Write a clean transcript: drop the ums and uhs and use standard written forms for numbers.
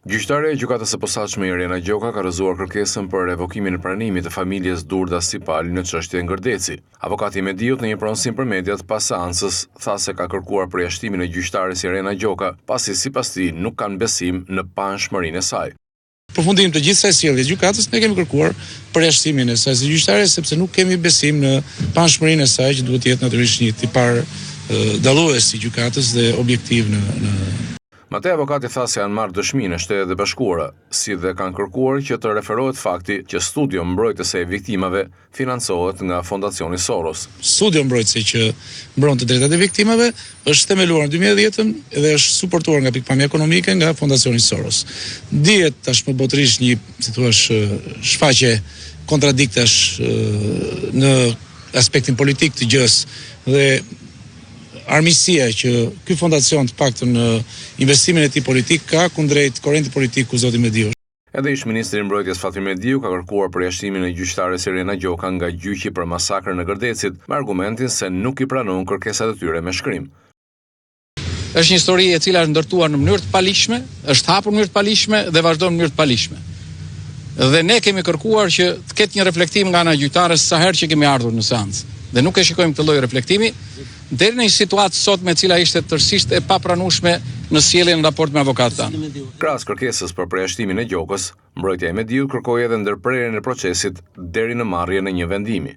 Gjyqtarja e gjykatës së posaçme Irena Gjoka ka rrëzuar kërkesën për revokimin e pranimit të familjes Durda Sipali në çështjen Gërdeci. Avokati i Mediut në një pronësim për mediat pas seancës tha se ka kërkuar përjashtimin e gjyqtares Irena Gjoka, pasi sipas tij nuk kanë besim në panshmërinë e saj. Përfundim të gjithë kësaj sjellje gjykatës ne kemi kërkuar përjashtimin e saj si gjyqtare sepse nuk kemi besim në panshmërinë e saj që duhet të jetë natyrisht një tipar dallues i gjykatës dhe objektiv në Matej avokati tha se janë marrë dëshmi në Shtetet e Bashkuara, si dhe kanë kërkuar që të referohet fakti që studio mbrojtëse e viktimave financohet nga Fondacioni Soros. Studio mbrojtëse që mbron të drejtat e viktimave është themeluar në 2010 dhe është suportuar nga pikpamje ekonomike nga Fondacioni Soros. Dihet tashmë botërisht një, si thua, shfaqje kontradiktash në aspektin politik të gjës dhe armisia që ky fondacion të paktën në investimin e tij politik ka kundrejt korrentit politik ku zoti Mediu. Edhe ish-ministri i Mbrojtjes Fatmir Mediu ka kërkuar përjashtimin e gjyqtares Irena Gjoka nga gjyqi për masakrën në Gërdecit me argumentin se nuk i pranon kërkesat e tyre me shkrim. Është një histori e cila është ndërtuar në mënyrë të paligjshme, është hapur në mënyrë të paligjshme dhe vazhdon në mënyrë të paligjshme. Dhe ne kemi kërkuar që të ketë një reflektim nga ana e gjyqtares sa herë që kemi ardhur në seancë. Dhe nuk e shikojmë këtë lloj reflektimi deri në një situatë sot me cila ishte tërësisht e papranueshme në sjelljen në raport me avokatët tanë. Krahas kërkesës për përjashtimin e Gjokës, mbrojtja e Mediut kërkoi edhe ndërprerjen e procesit deri në marrjen e një vendimi.